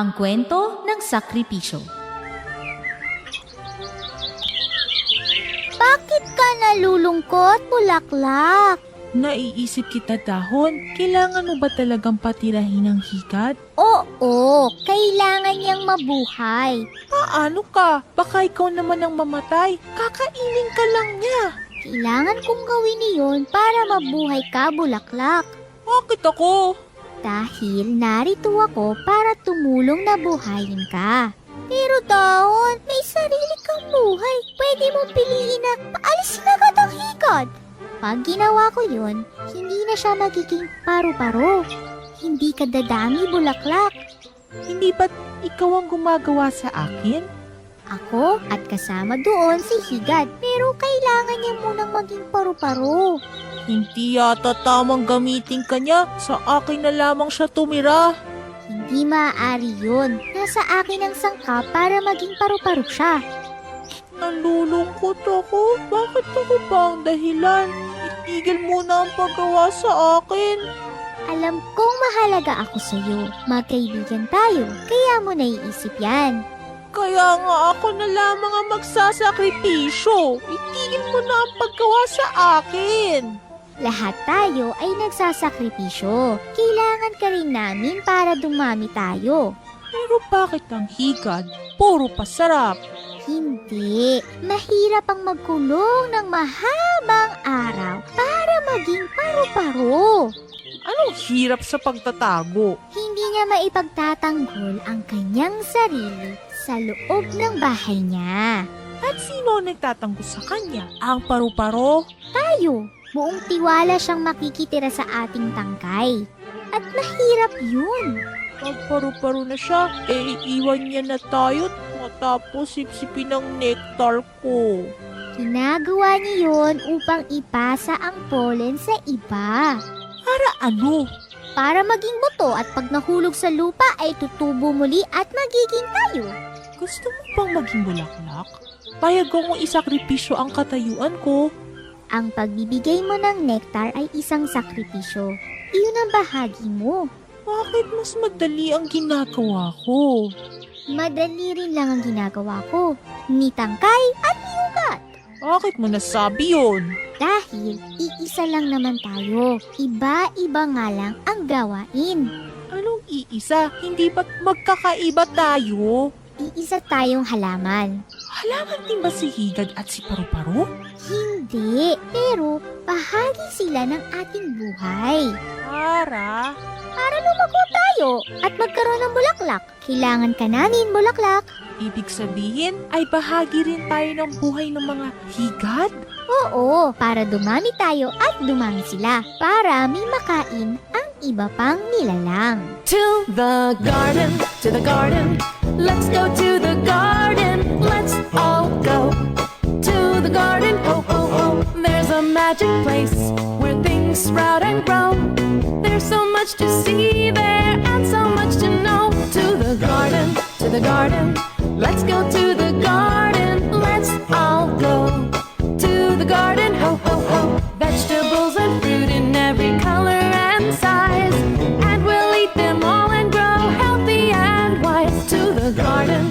Ang kwento ng sakripisyo. Bakit ka nalulungkot, bulaklak? Naiisip kita, dahon. Kailangan mo ba talagang patirahin ang higad? Oo, kailangan niyang mabuhay. Paano ka? Baka ikaw naman ang mamatay. Kakainin ka lang niya. Kailangan kong gawin iyon para mabuhay ka, bulaklak. Bakit ako? Dahil narito ako para tumulong na buhayin ka. Pero dahon, may sarili kang buhay. Pwede mong piliin na paalisin agad ang higad. Pag ginawa ko yun, hindi na siya magiging paru-paro. Hindi ka dadami, bulaklak. Hindi ba't ikaw ang gumagawa sa akin? Ako at kasama doon si higad. Pero kailangan niya munang maging paru-paro. Hindi yata tamang gamitin ka niya. Sa akin na lamang siya tumira. Hindi maaari yun. Nasa akin ang sangkap para maging paru-paro siya. Nalulungkot ako. Bakit ako ba ang dahilan? Itigil muna ang paggawa sa akin. Alam kong mahalaga ako sa iyo. Magkaibigan tayo, kaya mo naiisip yan. Kaya nga ako na lamang ang magsasakripisyo. Itigil mo na ang paggawa sa akin. Lahat tayo ay nagsasakripisyo. Kailangan ka rin namin para dumami tayo. Pero bakit ang higad? Puro pasarap. Hindi. Mahirap ang magkulong ng mahabang araw para maging paru-paro. Anong hirap sa pagtatago? Hindi niya maipagtatanggol ang kanyang sarili sa loob ng bahay niya. At sino ang nagtatanggol sa kanya? Ang paru-paro? Tayo, buong tiwala siyang makikitira sa ating tangkay. At mahirap yun. Pag paru-paro na siya, iiwan niya na tayo matapos sipsipin ang nectar ko. Ginagawa niya yun upang ipasa ang pollen sa iba. Para ano? Para maging buto at pag nahulog sa lupa ay tutubo muli at magiging tayo. Gusto mo bang maging bulaklak? Payag akong isakripisyo ang katayuan ko. Ang pagbibigay mo ng nektar ay isang sakripisyo. Iyon ang bahagi mo. Bakit mas madali ang ginagawa ko? Madali rin lang ang ginagawa ko. Ni tangkay at ni ugat. Bakit mo nasabi yun? Dahil iisa lang naman tayo. Iba-iba nga lang ang gawain. Anong iisa? Hindi ba't magkakaiba tayo? Iisa tayong halaman. Halaman din ba si higad at si paru-paro? Hindi, pero bahagi sila ng ating buhay. Para lumago tayo at magkaroon ng bulaklak. Kailangan ka namin, bulaklak. ibig sabihin ay bahagi rin tayo ng buhay ng mga higad? Oo, para dumami tayo at dumami sila. Para may makain ang iba pang nilalang. To the garden, let's go to the garden, let's all go to the garden, oh, oh, oh. There's a magic place where things sprout and grow. There's so much to see there and so much to know. To the garden, let's go to the garden, let's all go to the garden, ho, ho, ho. Vegetables and fruit in every color and size, and we'll eat them all and grow healthy and wise. To the garden,